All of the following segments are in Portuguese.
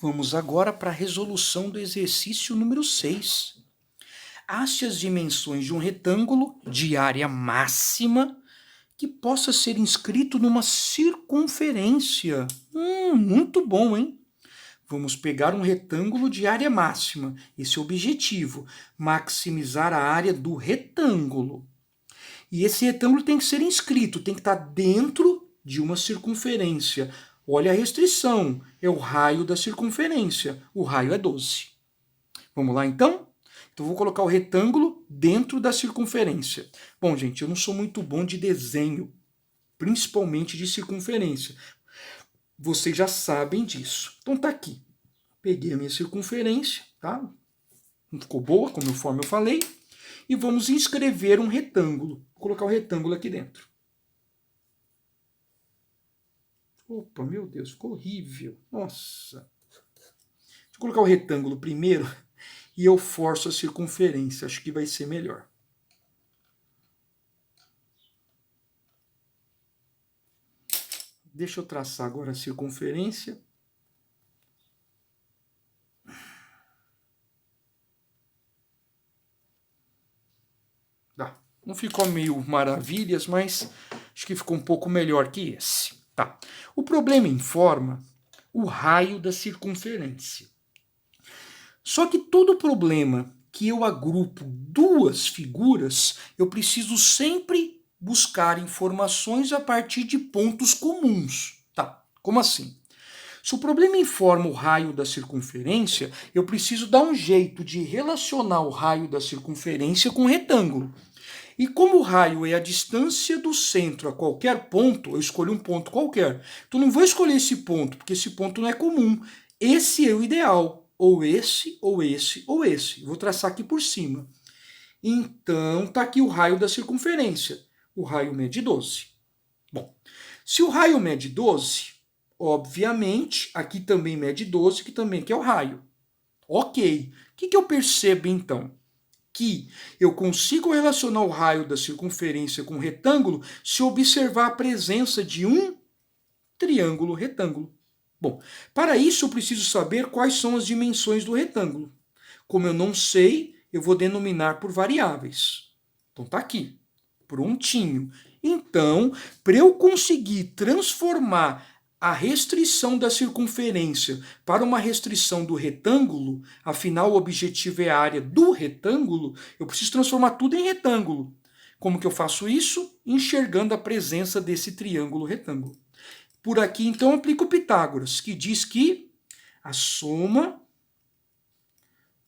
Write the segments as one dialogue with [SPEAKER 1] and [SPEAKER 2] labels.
[SPEAKER 1] Vamos agora para a resolução do exercício número 6. Ache as dimensões de um retângulo de área máxima que possa ser inscrito numa circunferência. Muito bom, hein? Vamos pegar um retângulo de área máxima. Esse é o objetivo, maximizar a área do retângulo. E esse retângulo tem que ser inscrito, tem que estar dentro de uma circunferência. Olha a restrição, é o raio da circunferência. O raio é 12. Vamos lá, então? Então, vou colocar o retângulo dentro da circunferência. Bom, gente, eu não sou muito bom de desenho, principalmente de circunferência. Vocês já sabem disso. Então, tá aqui. Peguei a minha circunferência, tá? Não ficou boa, conforme eu falei. E vamos inscrever um retângulo. Vou colocar o retângulo aqui dentro. Opa, meu Deus, ficou horrível. Nossa. Deixa eu colocar o retângulo primeiro e eu forço a circunferência. Acho que vai ser melhor. Deixa eu traçar agora a circunferência. Não ficou meio maravilhas, mas acho que ficou um pouco melhor que esse. Tá. O problema informa o raio da circunferência. Só que todo problema que eu agrupo duas figuras, eu preciso sempre buscar informações a partir de pontos comuns. Tá, como assim? Se o problema informa o raio da circunferência, eu preciso dar um jeito de relacionar o raio da circunferência com o retângulo. E como o raio é a distância do centro a qualquer ponto, eu escolho um ponto qualquer. Então não vou escolher esse ponto, porque esse ponto não é comum. Esse é o ideal. Ou esse, ou esse, ou esse. Vou traçar aqui por cima. Então, está aqui o raio da circunferência. O raio mede 12. Bom, se o raio mede 12, obviamente, aqui também mede 12, que também é o raio. Ok. O que eu percebo, então? Que eu consigo relacionar o raio da circunferência com o retângulo se observar a presença de um triângulo retângulo. Bom, para isso eu preciso saber quais são as dimensões do retângulo. Como eu não sei, eu vou denominar por variáveis. Então tá aqui, prontinho. Então, para eu conseguir transformar a restrição da circunferência para uma restrição do retângulo, afinal o objetivo é a área do retângulo, eu preciso transformar tudo em retângulo. Como que eu faço isso? Enxergando a presença desse triângulo retângulo. Por aqui, então, eu aplico Pitágoras, que diz que a soma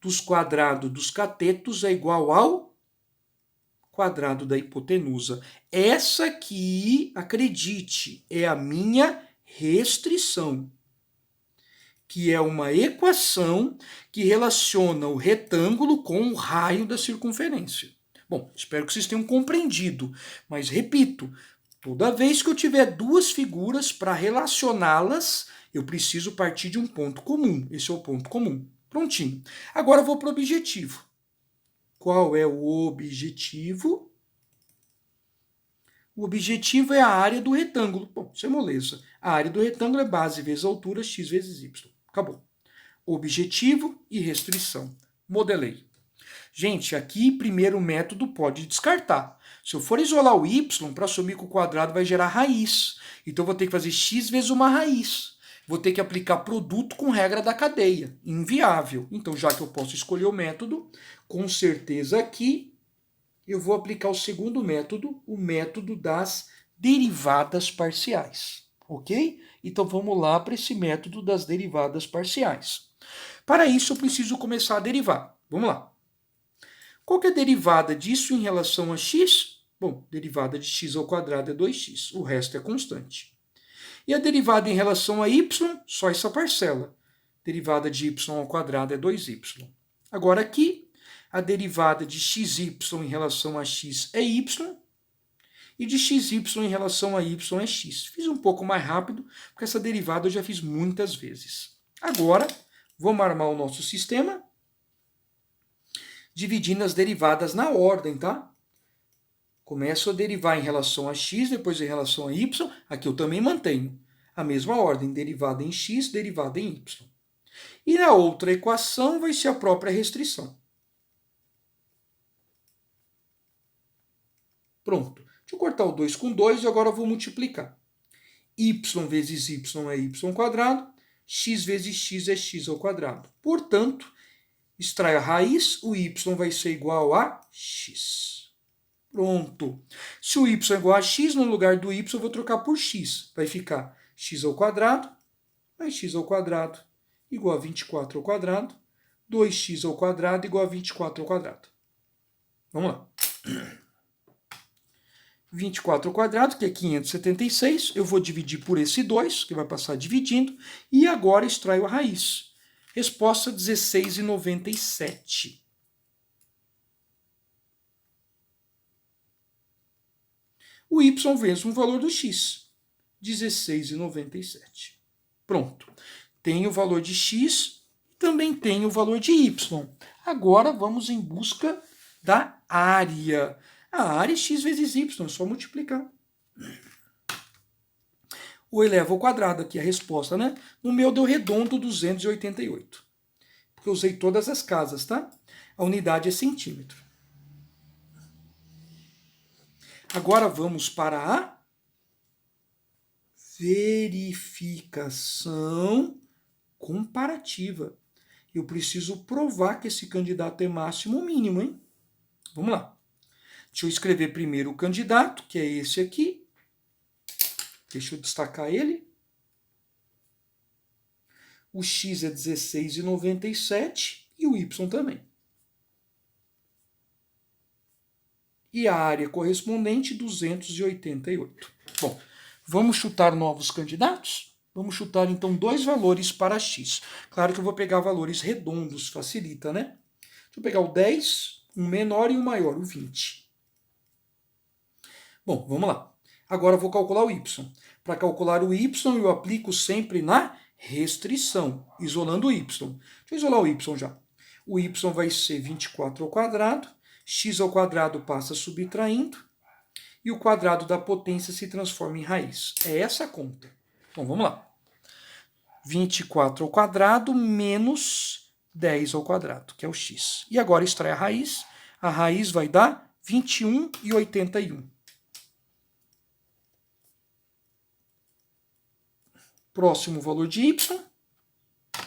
[SPEAKER 1] dos quadrados dos catetos é igual ao quadrado da hipotenusa. Essa aqui, acredite, é a minha restrição, que é uma equação que relaciona o retângulo com o raio da circunferência. Bom, espero que vocês tenham compreendido, mas repito, toda vez que eu tiver duas figuras para relacioná-las, eu preciso partir de um ponto comum. Esse é o ponto comum. Prontinho. Agora eu vou para o objetivo. Qual é o objetivo? O objetivo é a área do retângulo. Bom, isso é moleza. A área do retângulo é base vezes altura, x vezes y. Acabou. Objetivo e restrição. Modelei. Gente, aqui primeiro método pode descartar. Se eu for isolar o y, para assumir que o quadrado vai gerar raiz. Então eu vou ter que fazer x vezes uma raiz. Vou ter que aplicar produto com regra da cadeia. Inviável. Então, já que eu posso escolher o método, com certeza aqui eu vou aplicar o segundo método, o método das derivadas parciais. Ok? Então vamos lá para esse método das derivadas parciais. Para isso eu preciso começar a derivar. Vamos lá. Qual que é a derivada disso em relação a x? Bom, derivada de x ao quadrado é 2x, o resto é constante. E a derivada em relação a y? Só essa parcela. Derivada de y ao quadrado é 2y. Agora aqui, a derivada de xy em relação a x é y, e de xy em relação a y é x. Fiz um pouco mais rápido, porque essa derivada eu já fiz muitas vezes. Agora, vamos armar o nosso sistema, dividindo as derivadas na ordem, tá? Começo a derivar em relação a x, depois em relação a y. Aqui eu também mantenho a mesma ordem, derivada em x, derivada em y. E na outra equação vai ser a própria restrição. Pronto. Deixa eu cortar o 2 com 2 e agora eu vou multiplicar. Y vezes y é y quadrado, x vezes x é x ao quadrado. Portanto, extrai a raiz, o y vai ser igual a x. Pronto. Se o y é igual a x, no lugar do y eu vou trocar por x. Vai ficar x ao quadrado mais x ao quadrado igual a 24 ao quadrado. 2x ao quadrado igual a 24 ao quadrado. Vamos lá. 24 ao quadrado, que é 576, eu vou dividir por esse 2, que vai passar dividindo, e agora extraio a raiz. Resposta 16,97. O y vezes o valor do x, 16,97. Pronto. Tem o valor de x, também tem o valor de y. Agora vamos em busca da área. A área é x vezes y, é só multiplicar. O eleva ao quadrado aqui, a resposta, né? No meu deu redondo 288. Porque eu usei todas as casas, tá? A unidade é centímetro. Agora vamos para a verificação comparativa. Eu preciso provar que esse candidato é máximo ou mínimo, hein? Vamos lá. Deixa eu escrever primeiro o candidato, que é esse aqui. Deixa eu destacar ele. O x é 16,97 e o y também. E a área correspondente, 288. Bom, vamos chutar novos candidatos? Vamos chutar, então, dois valores para x. Claro que eu vou pegar valores redondos, facilita, né? Deixa eu pegar o 10, um menor e um maior, o 20. Bom, vamos lá. Agora eu vou calcular o y. Para calcular o y, eu aplico sempre na restrição, isolando o y. Deixa eu isolar o y já. O y vai ser 24 ao quadrado, x ao quadrado passa subtraindo, e o quadrado da potência se transforma em raiz. É essa a conta. Então, vamos lá. 24 ao quadrado menos 10 ao quadrado, que é o x. E agora extrai a raiz. A raiz vai dar 21,81. Próximo valor de y.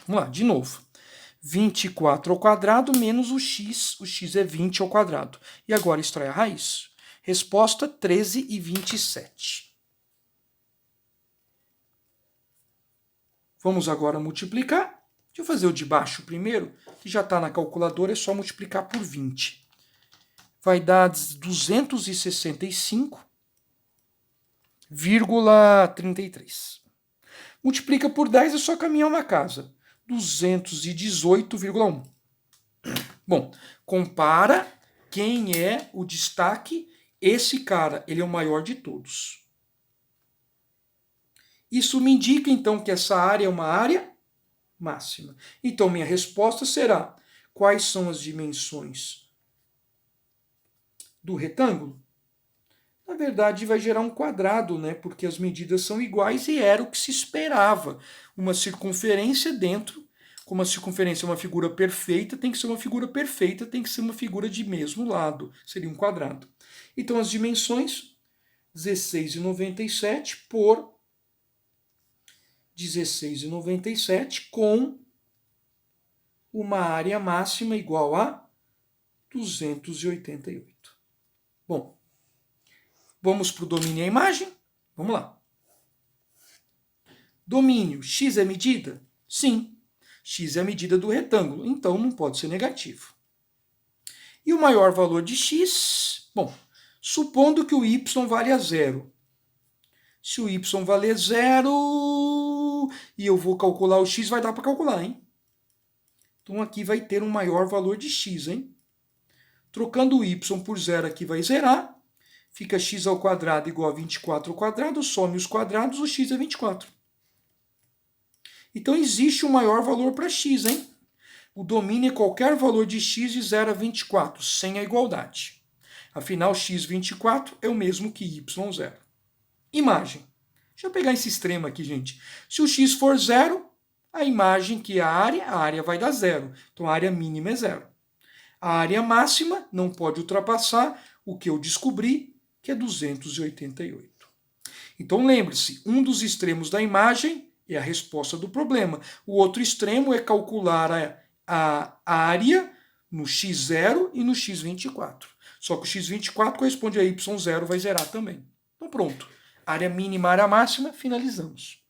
[SPEAKER 1] Vamos lá, de novo. 24 ao quadrado menos o x é 20 ao quadrado. E agora extrai a raiz. Resposta 13,27. Vamos agora multiplicar. Deixa eu fazer o de baixo primeiro, que já está na calculadora, é só multiplicar por 20. Vai dar 265,33. Multiplica por 10 é só caminhar uma casa. 218,1. Bom, compara quem é o destaque. Esse cara, ele é o maior de todos. Isso me indica, então, que essa área é uma área máxima. Então, minha resposta será: quais são as dimensões do retângulo? Na verdade, vai gerar um quadrado, né? Porque as medidas são iguais e era o que se esperava. Uma circunferência dentro, como a circunferência é uma figura perfeita, tem que ser uma figura perfeita, tem que ser uma figura de mesmo lado. Seria um quadrado. Então, as dimensões, 16,97 por 16,97 com uma área máxima igual a 288. Bom, vamos para o domínio e a imagem? Vamos lá. Domínio, x é medida? Sim, x é a medida do retângulo, então não pode ser negativo. E o maior valor de x? Bom, supondo que o y vale a zero. Se o y valer zero e eu vou calcular o x, vai dar para calcular, hein? Então aqui vai ter um maior valor de x, hein? Trocando o y por zero aqui vai zerar. Fica x ao quadrado igual a 24 ao quadrado, some os quadrados, o x é 24. Então existe um maior valor para x, hein? O domínio é qualquer valor de x de 0 a 24, sem a igualdade. Afinal, x 24 é o mesmo que y 0. Imagem. Deixa eu pegar esse extremo aqui, gente. Se o x for 0, a imagem que é a área vai dar zero. Então a área mínima é zero. A área máxima não pode ultrapassar o que eu descobri, que é 288. Então lembre-se, um dos extremos da imagem é a resposta do problema. O outro extremo é calcular a área no x0 e no x24. Só que o x24 corresponde a y0, vai zerar também. Então pronto. Área mínima, área máxima, finalizamos.